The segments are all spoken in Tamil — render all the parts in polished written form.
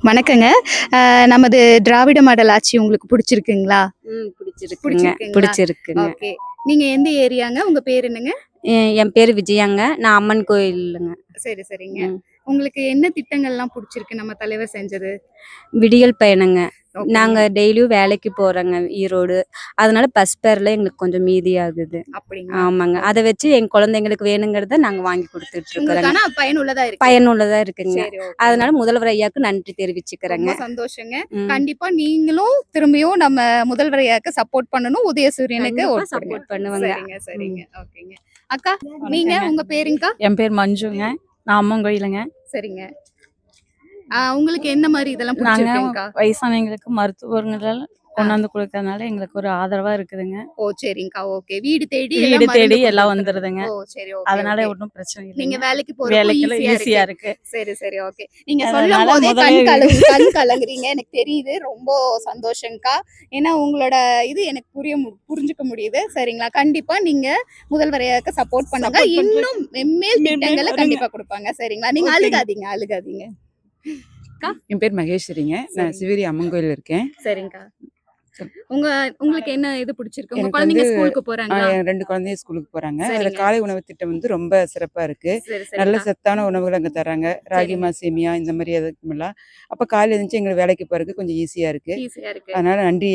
வணக்கங்க. நமது திராவிட மாடல் ஆட்சி உங்களுக்கு புடிச்சிருக்குங்களா? பிடிச்சிருக்குங்க. புடிச்சிருக்குங்களா? பிடிச்சிருக்குங்க. ஓகே. நீங்க எந்த ஏரியாங்க? உங்க பேர் என்னங்க? என் பேரு விஜயாங்க. நான் அம்மன் கோயிலுங்க. சரி, சரிங்க. ம். உங்களுக்கு என்ன திட்டங்கள்லாம் புடிச்சிருக்கு நம்ம தலைவர் செஞ்சது? விடியல் பயணங்க. ஓகேங்க. நாங்க டெய்லியும் வேலைக்கு போறோங்க ஈரோடு. அதனால பஸ் ஃபேர்ல எங்களுக்கு கொஞ்சம் மீதியாகுது. அப்படிங்களா? ஆமாங்க. ஓகே. அத வச்சு எங்க குழந்தைங்களுக்கு வேணுங்கிறத நாங்க வாங்கி குடுத்துட்டு உங்களுக்கு இருக்கிறோங்க. ஆனா பயனுள்ளதா இருக்கு. பயனுள்ளதா இருக்குங்க. சரி, ஓகேங்க. அதனால முதல்வர் ஐயாக்கு நன்றி தெரிவிச்சுக்கிறேங்க. ரொம்ப சந்தோஷங்க. ம். கண்டிப்பா நீங்களும் திரும்பியும் நம்ம முதல்வர் ஐயாக்கு சப்போர்ட் பண்ணணும். உதயசூரியனுக்கு கண்டிப்பா ஓட் போடுங்க. சப்போர்ட் பண்ணுவேங்க. சரிங்க, ம். சரிங்க. ஓகேங்க. அக்கா, நீங்க உங்க பேருங்கக்கா? என் பேர் மஞ்சுங்க. நான் அம்மன் கோயிலுங்க. சரிங்க. உங்களுக்கு என்ன மாரி இதெல்லாம் நாங்க புடிச்சிருக்குங்கக்கா? வயசானவங்களுக்கு மருத்துவர்கள் கொண்டாந்து குடுக்கறதுனால எங்களுக்கு ஒரு ஆதரவா இருக்குதுங்க. ஓ! சரிங்கக்கா. ஓகே. வீடு தேடி வீடு எல்லாம் மருந்து தேடி கொண்டு எல்லாம் வந்துருது. வந்துருதுங்க. ஓ! சரி. ஓகே, அதனால ஓகே. ஒண்ணும் பிரச்சனை நீங்க இல்லைங்க. வேலைக்கு போறப்போ வேலைக்கெல்லாம் ஈஸியா ஈஸியா இருக்கு. இருக்கு. சரி, சரி. ஓகே. நீங்க அதனால சொல்லும்போதே முதலே கண் கலங்குறீங்க. எனக்கு தெரியுது. ரொம்ப சந்தோஷம்க்கா. ஏன்னா உங்களோட இது எனக்கு புரிஞ்சுக்க முடியுது. சரிங்களா? கண்டிப்பா நீங்க முதல்வரையாக்க சப்போர்ட் பண்ணுங்க. சப்போர்ட் பண்றேன். இன்னும் மென்மேல் திட்டங்கள வருங்க. கண்டிப்பா குடுப்பாங்க. சரிங்களா? நீங்க ஓகேங்க. அழுகாதீங்க, அழுகாதீங்க. அக்கா? என் பேர் மகேஸ்வரிங்க. நான் சரிங்க. சிவேரி அம்மன் கோயில்ல இருக்கேன். சரிங்கக்கா. சொல் உங்களுக்கு என்ன இது புடிச்சிருக்கு? உங்க எனக்கு குழந்தைங்க ஸ்கூலுக்கு போறாங்களா? என் 2 குழந்தையும் ஸ்கூலுக்கு போறாங்க. அதுல சரிங்க. காலை உணவு திட்டம் ரொம்ப சிறப்பா இருக்கு. சரி, நல்ல சரிங்கக்கா. சத்தான உணவுகள் அங்க தராங்க. சரிங்க. ராகிமா, சேமியா இந்த மாரி எதுக்குமெல்லாம். அப்ப காலையில எழுந்துச்சு எங்களுக்கு வேலைக்கு போறதுக்கு கொஞ்சம் ஈஸியா இருக்கு. ஈஸியா இருக்கு. அதனால நன்றி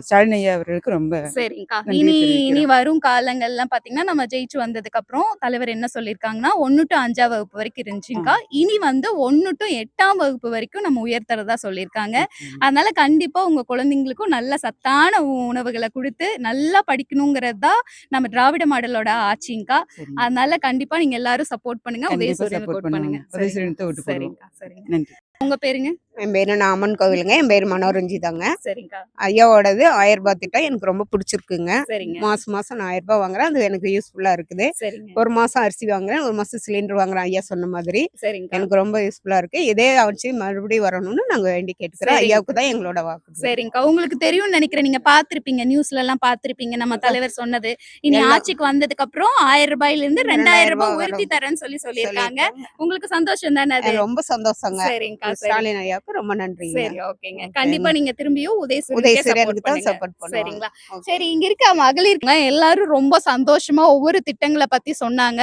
ஸ்டாலின் ஐயா அவர்களுக்கு ரொம்ப சரிங்கக்கா. நன்றியை இனி இனி தெரிவிக்கிறோம். வரும் காலங்கள்லாம் பார்த்தீங்கன்னா, நம்ம ஜெயிச்சு வந்ததுக்கப்புறம் தலைவர் என்ன சொல்லியிருக்காங்கன்னா, 1 டூ 5ஆம் வகுப்பு வரைக்கும் இருந்துச்சுங்கக்கா. இனி வந்து 1 டூ 8ஆம் வகுப்பு வரைக்கும் நம்ம உயர்த்துறதா சொல்லியிருக்காங்க. ஓகே. அதனால கண்டிப்பா உங்க குழந்தைங்களுக்கும் நல்ல சத்தான உணவுகள குடுத்து, நல்லா படிக்கணுங்கிறது தான் நம்ம திராவிட மாடலோட ஆட்சிங்கக்கா. சரிங்க. அதனால கண்டிப்பா நீங்க எல்லாரும் சப்போர்ட் பண்ணுங்க. கண்டிப்பா உதயசூரியனுக்கு சப்போர்ட் ஓட் பண்ணுங்க. பண்ணுவாங்க. சரிங்களா? உதயசூரியனுக்கு தான் ஓட்டு போடுவோம். சரிங்கக்கா, சரிங்க. நன்றி. உங்க பேருங்க? என் பேரு நான் அம்மன் கோவிலுங்க. என் பேரு மனோரஞ்சிதாங்க. சரிங்கக்கா. ஐயாவோடது ரூ. 1000 திட்டம் எனக்கு ரொம்ப பிடிச்சிருக்குங்க. சரிங்க. மாசம் மாசம் நான் ரூ. 1000 வாங்குறேன். அது எனக்கு யூஸ்ஃபுல்லா இருக்குது. சரிங்க. ஒரு மாசம் அரிசி வாங்குறேன். ஒரு மாசம் சிலிண்டர் வாங்குறேன் ஐயா சொன்ன மாதிரி. சரிங்கக்கா. எனக்கு ரொம்ப யூஸ்ஃபுல்லா இருக்கு. இதே ஆட்சி மறுபடியும் வரணும்னு நாங்க வேண்டி கேட்டுக்கிறோம். சரிங்க. ஐயாவுக்கு தான் எங்களோட வாக்கு. சரிங்கக்கா. உங்களுக்கு தெரியும்னு நெனைக்கிறேன். நீங்க பார்த்திருப்பீங்க. நியூஸ்லலாம் பார்த்திருப்பீங்க. நம்ம தலைவர் சொன்னது. இனி எல்லாம் ஆட்சிக்கு வந்ததுக்கப்புறம் ரூ. 1000லிருந்து ரூ. 2000 ரூ. 2000 உயர்த்தி வரும் தரேன்னு சொல்லியிருக்காங்க. சொல்லியிருக்காங்க. உங்களுக்கு சந்தோஷம் தானே அது? ரொம்ப சந்தோஷங்க. சரிங்கக்கா, சரி. ஸ்டாலின் ஐயாவுக்கு ரொம்ப நன்றிங்க. சரி, ஓகேங்க. கண்டிப்பா நீங்க திரும்பியும் உதயசூரியனுக்கே உதயசூரியனுக்கு சப்போர்ட் தான் பண்ணுங்க. சப்போர்ட் பண்ணுவோம். சரிங்களா? ஓகே. சரி, இங்க இருக்க மகளிர்ங்க எல்லாரும் ரொம்ப சந்தோஷமா ஒவ்வொரு திட்டங்கள பத்தி சொன்னாங்க.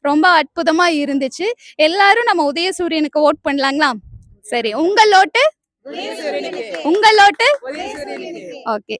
ரொம்ப அற்புதமா இருந்துச்சு. எல்லாரும் நம்ம உதயசூரியனுக்கு ஓட் பண்ணலாங்களா? சரி. உங்கள் ஓட்டு? உங்கள் ஓட்டு? ஓகே.